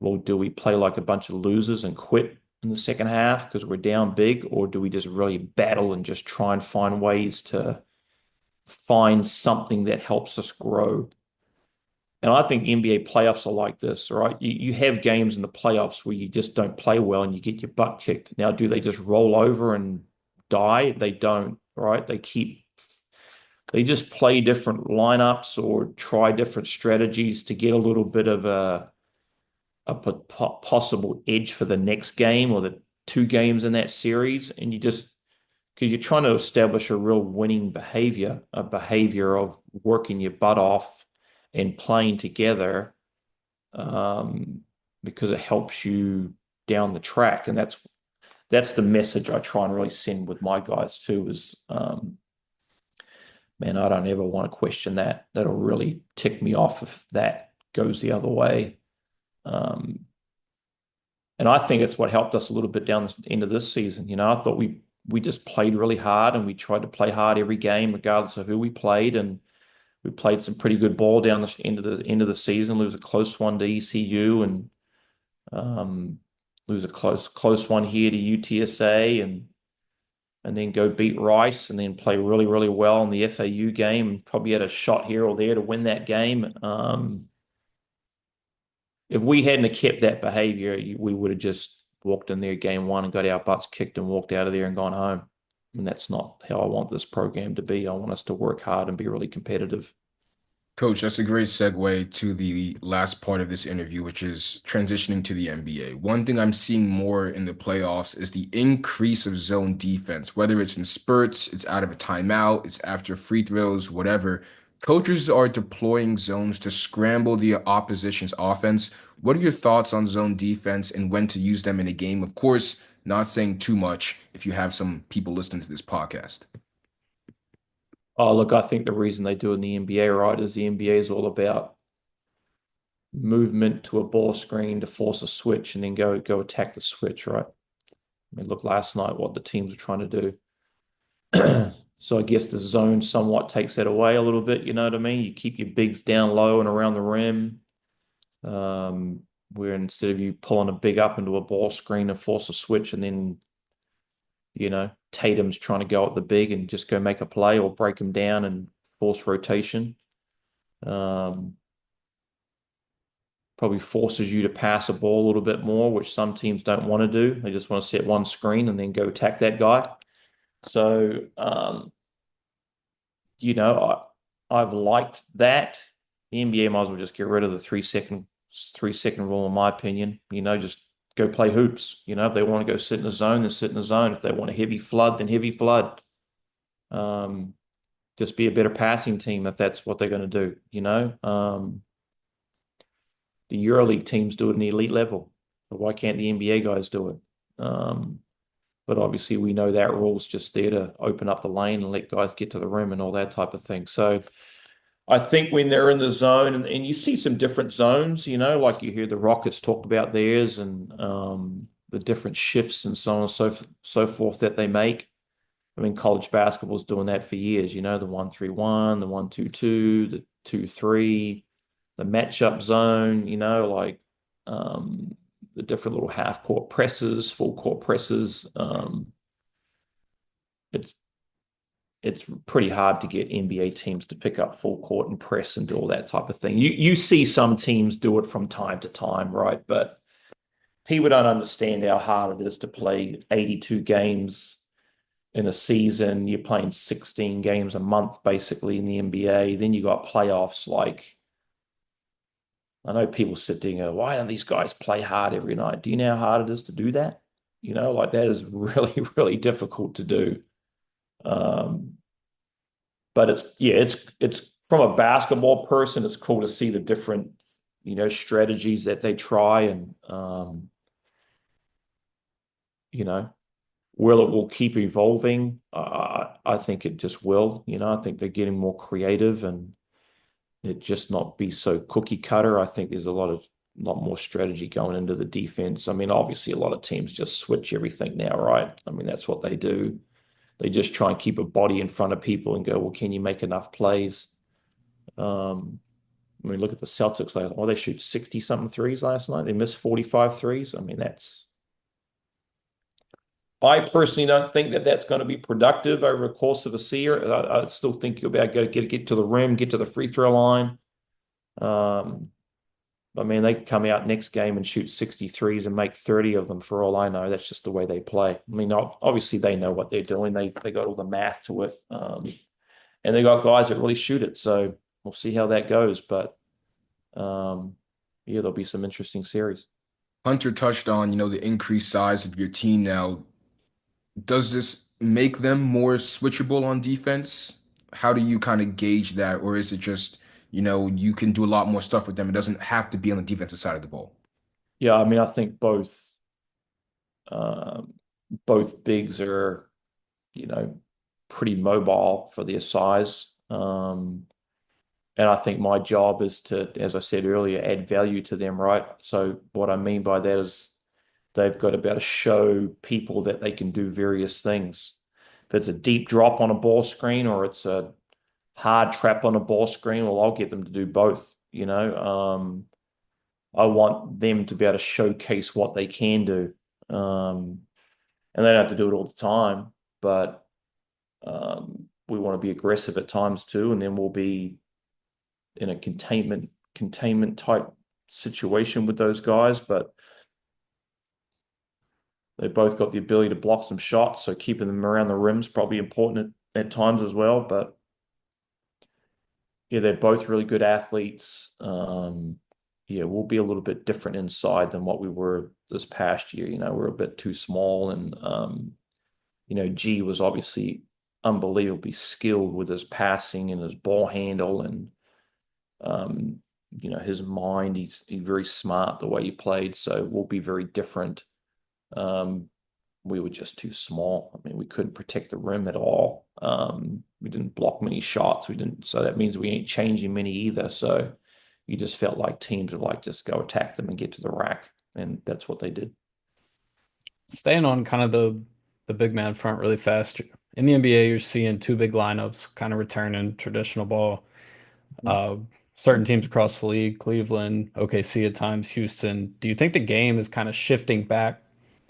D: Well, do we play like a bunch of losers and quit in the second half because we're down big, or do we just really battle and just try and find ways to find something that helps us grow? And I think NBA playoffs are like this, right? You have games in the playoffs where you just don't play well and you get your butt kicked. Now, do they just roll over and die? They don't, right? They just play different lineups or try different strategies to get a little bit of a possible edge for the next game or the two games in that series. And you just, because you're trying to establish a real winning behavior, a behavior of working your butt off and playing together, um, because it helps you down the track. And that's the message I try and really send with my guys too, is man, I don't ever want to question that. That'll really tick me off if that goes the other way. Um, and I think it's what helped us a little bit down the end of this season. I thought we just played really hard and we tried to play hard every game, regardless of who we played. And we played some pretty good ball down the end of the season. Lose a close one to ECU and um, lose a close one here to UTSA and then go beat Rice and then play really, really well in the FAU game and probably had a shot here or there to win that game. If we hadn't have kept that behavior, we would have just walked in there game 1 and got our butts kicked and walked out of there and gone home. And that's not how I want this program to be. I want us to work hard and be really competitive.
B: Coach, that's a great segue to the last part of this interview, which is transitioning to the NBA. One thing I'm seeing more in the playoffs is the increase of zone defense, whether it's in spurts, it's out of a timeout, it's after free throws, whatever. Coaches are deploying zones to scramble the opposition's offense. What are your thoughts on zone defense and when to use them in a game? Of course, not saying too much if you have some people listening to this podcast.
D: Oh, look, I think the reason they do it in the NBA, right, is the NBA is all about movement to a ball screen to force a switch and then go attack the switch, right? I mean, look last night what the teams are trying to do. So I guess the zone somewhat takes that away a little bit, you know what I mean? You keep your bigs down low and around the rim. Where instead of you pulling a big up into a ball screen and force a switch and then, Tatum's trying to go at the big and just go make a play or break him down and force rotation. Um, Probably forces you to pass a ball a little bit more, which some teams don't want to do. They just want to set one screen and then go attack that guy. So, I've liked that. The NBA might as well just get rid of the 3 second rule, in my opinion. Just go play hoops. If they want to go sit in the zone, then sit in the zone. If they want a heavy flood, then heavy flood. Just be a better passing team if that's what they're going to do. The EuroLeague teams do it in the elite level. Why can't the NBA guys do it? But obviously, we know that rule's just there to open up the lane and let guys get to the rim and all that type of thing. So I think when they're in the zone, and you see some different zones, like you hear the Rockets talk about theirs and the different shifts and so on and so forth that they make. I mean, college basketball's doing that for years, the 1-3-1, the 1-2-2, the 2-3, the matchup zone, like the different little half court presses, full court presses. It's it's pretty hard to get NBA teams to pick up full court and press and do all that type of thing. You see some teams do it from time to time, right? But people don't understand how hard it is to play 82 games in a season. You're playing 16 games a month basically in the NBA. Then you got playoffs. Like, I know people sit there and go, why don't these guys play hard every night? Do you know how hard it is to do that? Like that is really, really difficult to do. Um, but it's from a basketball person, it's cool to see the different, strategies that they try and you know, will keep evolving. I think it just will. I think they're getting more creative and it just not be so cookie cutter. I think there's a lot more strategy going into the defense. I mean, obviously, a lot of teams just switch everything now, right? I mean, that's what they do. They just try and keep a body in front of people and go, well, can you make enough plays? I mean, look at the Celtics. They shoot 60 something threes last night. They missed 45 threes. I mean, I personally don't think that that's going to be productive over the course of a season. I still think you'll be able to get to the rim, get to the free throw line. I mean, they can come out next game and shoot 63s and make 30 of them for all I know. That's just the way they play. I mean, obviously they know what they're doing. They got all the math to it. And they got guys that really shoot it. So we'll see how that goes. But yeah, there'll be some interesting series.
B: Hunter touched on, the increased size of your team now. Does this make them more switchable on defense? How do you kind of gauge that? Or is it just, you can do a lot more stuff with them. It doesn't have to be on the defensive side of the ball.
D: Yeah, I mean, I think um, both bigs are, you know, pretty mobile for their size. And I think my job is to, as I said earlier, add value to them, right? So what I mean by that is they've got to be able to show people that they can do various things. If it's a deep drop on a ball screen or it's a hard trap on a ball screen, well, I'll get them to do both, I want them to be able to showcase what they can do. And they don't have to do it all the time, but we want to be aggressive at times too, and then we'll be in a containment type situation with those guys. But they both got the ability to block some shots, so keeping them around the rim is probably important at times as well. But yeah, they're both really good athletes. Yeah, we'll be a little bit different inside than what we were this past year. We're a bit too small, and G was obviously unbelievably skilled with his passing and his ball handle and um, his mind. He's very smart the way he played, so we'll be very different. We were just too small. I mean, we couldn't protect the rim at all. We didn't block many shots. We didn't, so that means we ain't changing many either. So you just felt like teams would like just go attack them and get to the rack, and that's what they did.
A: Staying on kind of the big man front really fast. In the NBA, you're seeing two big lineups kind of return in traditional ball. Uh, Certain teams across the league, Cleveland, OKC at times, Houston. Do you think the game is kind of shifting back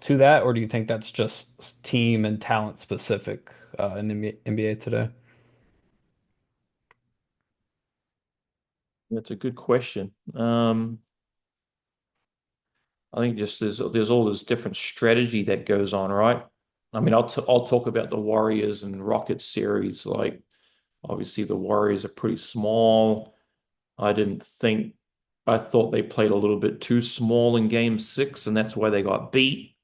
A: to that, or do you think that's just team and talent specific in the NBA today?
D: That's a good question. I think just there's all this different strategy that goes on, right? I mean, I'll talk about the Warriors and Rockets series. Like, obviously, the Warriors are pretty small. I didn't think, I thought they played a little bit too small in game six, and that's why they got beat.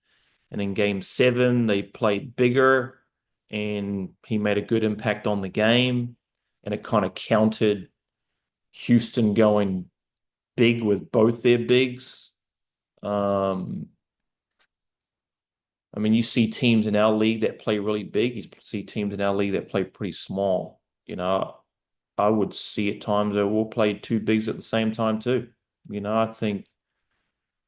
D: And in game seven, they played bigger, and he made a good impact on the game. And it kind of countered Houston going big with both their bigs. Um, I mean, you see teams in our league that play really big. You see teams in our league that play pretty small. I would see at times that we'll play two bigs at the same time too. I think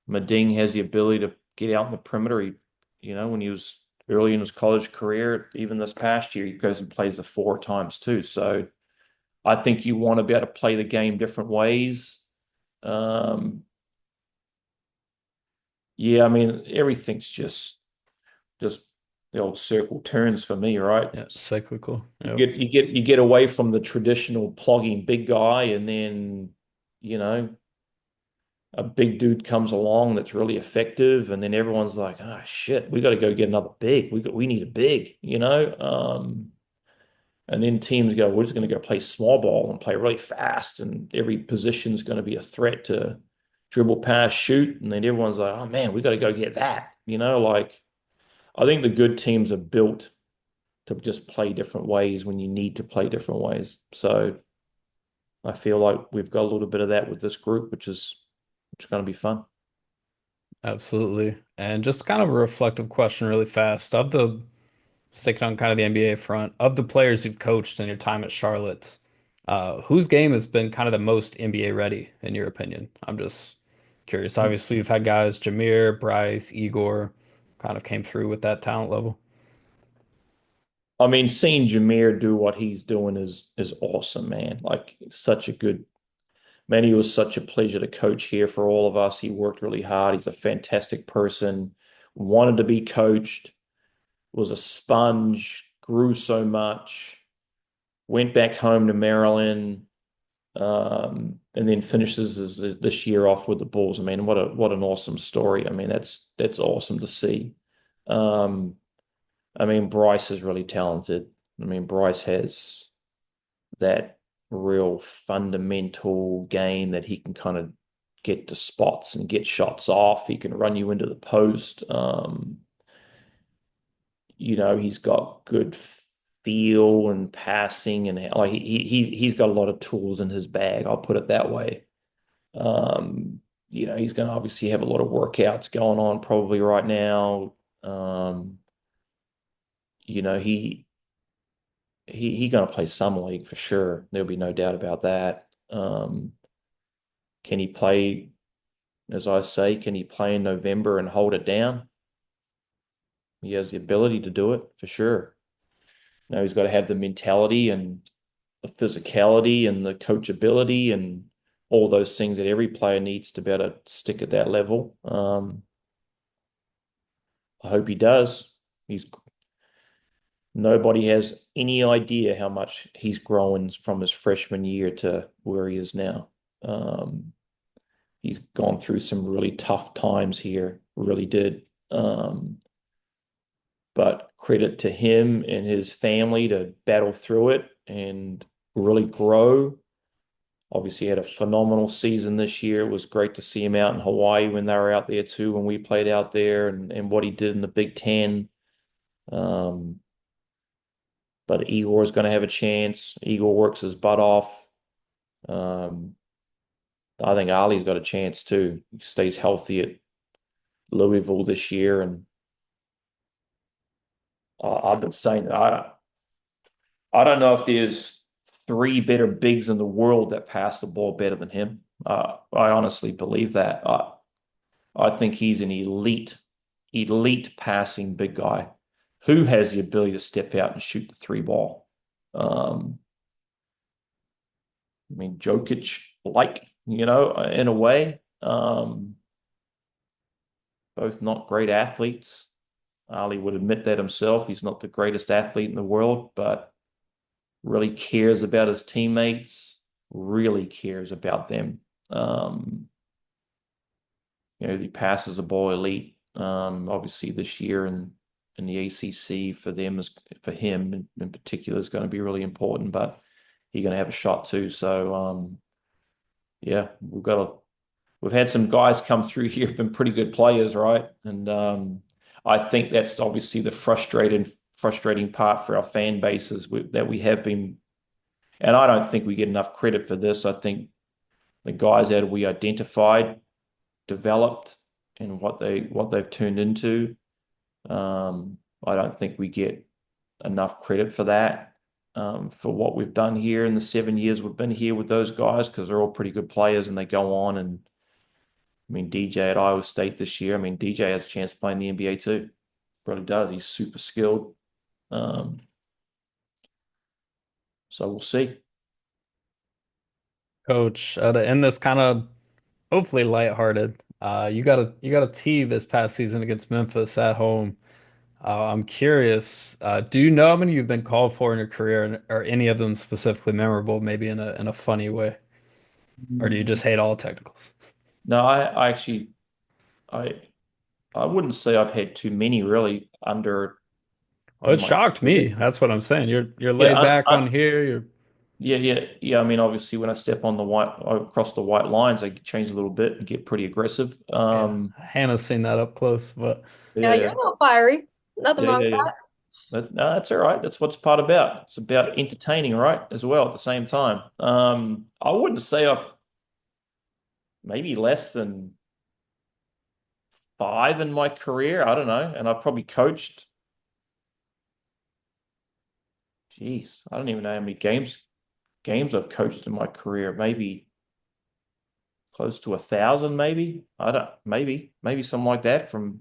D: Mading has the ability to get out in the perimeter. When he was early in his college career, even this past year, he goes and plays the four times too. So I think you want to be able to play the game different ways. Um, yeah, I mean, everything's just the old circle turns for me, right?
A: Yeah, cyclical.
D: You
A: Yep.
D: get away from the traditional plugging big guy, and then you know a big dude comes along that's really effective, and then everyone's like, ah, shit, we got to go get another big. We need a big. And then teams go, we're just going to go play small ball and play really fast, and every position is going to be a threat to dribble, pass, shoot, and then everyone's like, oh man, we got to go get that. Like I think the good teams are built to just play different ways when you need to play different ways. So I feel like we've got a little bit of that with this group, which is going to be fun.
A: Absolutely. And just kind of a reflective question really fast. Of the sticking on kind of the NBA front, of the players you've coached in your time at Charlotte, whose game has been kind of the most NBA ready in your opinion? I'm just curious. Obviously, you've had guys Jameer, Bryce, Igor kind of came through with that talent level.
D: I mean, seeing Jameer do what he's doing is awesome, man. Like such a good man. He was such a pleasure to coach here for all of us. He worked really hard. He's a fantastic person. Wanted to be coached. Was a sponge. Grew so much. Went back home to Maryland. And then finishes this year off with the Bulls. I mean, what an awesome story. I mean, that's awesome to see. Um, I mean, Bryce is really talented. I mean, Bryce has that real fundamental game that he can kind of get to spots and get shots off. He can run you into the post. He's got good feel and passing and like he's got a lot of tools in his bag. I'll put it that way. He's going to obviously have a lot of workouts going on probably right now. Um, you know, he going to play summer league for sure. There'll be no doubt about that. Can he play, as I say, can he play in November and hold it down? He has the ability to do it for sure. Now he's got to have the mentality and the physicality and the coachability and all those things that every player needs to be able to stick at that level. I hope he does. He's Nobody has any idea how much he's grown from his freshman year to where he is now. Um, he's gone through some really tough times here, really did. But credit to him and his family to battle through it and really grow. Obviously, had a phenomenal season this year. It was great to see him out in Hawaii when they were out there too, when we played out there, and what he did in the Big Ten. Um, but Igor's going to have a chance. Igor works his butt off. Um, I think Ali's got a chance too. He stays healthy at Louisville this year, and I've been saying that I don't know if there's three better bigs in the world that pass the ball better than him. I honestly believe that. I think he's an elite passing big guy who has the ability to step out and shoot the three ball. Um, I mean, Jokic, in a way, both not great athletes. Ali would admit that himself. He's not the greatest athlete in the world, but really cares about his teammates, really cares about them. Um, he passes the ball elite. Obviously, this year in the ACC for him in particular is going to be really important, but he's going to have a shot too. So yeah, we've had some guys come through here, have been pretty good players, right? And I think that's obviously the frustrating part for our fan bases that we have been, and I don't think we get enough credit for this. I think the guys that we identified, developed, and what they've turned into. I don't think we get enough credit for that, for what we've done here in the 7 years we've been here with those guys, because they're all pretty good players and they go on. And I mean, DJ at Iowa State this year, I mean, DJ has a chance to play in the NBA too. Really does. He's super skilled. Um, so we'll see.
A: Coach, to end this kind of hopefully lighthearted, you got a T this past season against Memphis at home. I'm curious, do you know how many you've been called for in your career, and are any of them specifically memorable, maybe in a funny way, or do you just hate all technicals?
D: No, I actually I I wouldn't say I've had too many really under
A: Well,
D: in
A: it
D: my
A: shocked
D: career.
A: me. That's what I'm saying. You're
D: Yeah,
A: laid back on here. You're
D: yeah. I mean, obviously, when I step on the white across the white lines, I change a little bit and get pretty aggressive.
A: yeah. Hannah's seen that up close, but
C: Yeah, you're
D: Yeah,
C: a little fiery. Nothing
D: yeah,
C: wrong
D: yeah,
C: with
D: yeah.
C: that.
D: No, that's all right. That's what's part about. It's about entertaining, right? As well at the same time. I wouldn't say I've maybe less than five in my career. I don't know, and I've probably coached. Jeez, I don't even know how many games I've coached in my career. Maybe close to 1,000, maybe. I don't, maybe something like that from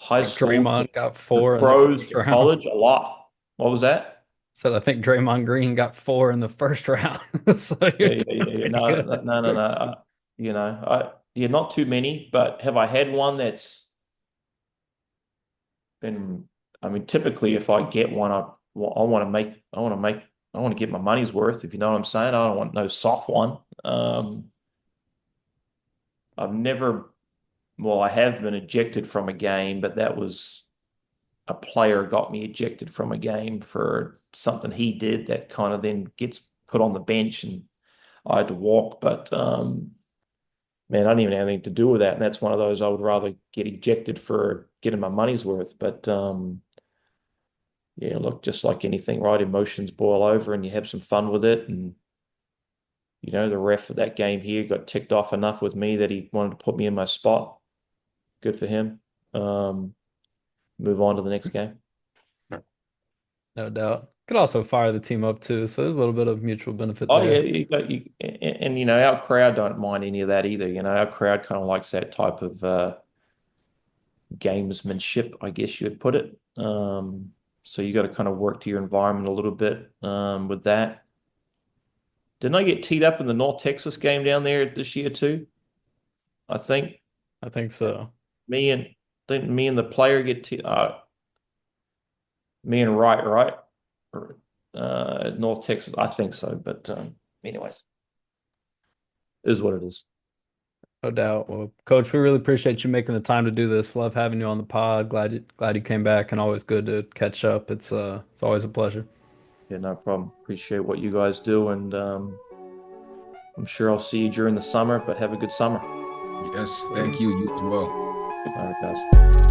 A: I
D: high
A: think
D: school
A: Draymond got
D: to
A: four in the
D: pros
A: first
D: to
A: round.
D: college. A lot. What was that?
A: Said I think Draymond Green got four in the first round. So you're doing pretty
D: No,
A: good.
D: no. Yeah, not too many, but have I had one that's been, I mean, typically if I get one, I want to get my money's worth, if you know what I'm saying. I don't want no soft one. I've never, well, I have been ejected from a game, but that was a player got me ejected from a game for something he did that kind of then gets put on the bench and I had to walk. But man, I didn't even have anything to do with that. And that's one of those I would rather get ejected for getting my money's worth. But yeah, look, just like anything, right? Emotions boil over and you have some fun with it. And, the ref of that game here got ticked off enough with me that he wanted to put me in my spot. Good for him. Um, Move on to the next game.
A: No doubt. Could also fire the team up too, so there's a little bit of mutual benefit
D: Oh yeah,
A: there.
D: our crowd don't mind any of that either. Our crowd kind of likes that type of gamesmanship, I guess you would put it. So you got to kind of work to your environment a little bit with that. Didn't I get teed up in the North Texas game down there this year too? I think
A: I think so.
D: me and didn't me and the player get me and right? North Texas, I think so. But anyways, is what it is.
A: No doubt. Well, Coach, we really appreciate you making the time to do this. Love having you on the pod. Glad you came back, and always good to catch up. It's always a pleasure.
D: Yeah, no problem. Appreciate what you guys do, and I'm sure I'll see you during the summer, but have a good summer.
B: Yes, thank you. You as well.
D: All right, guys.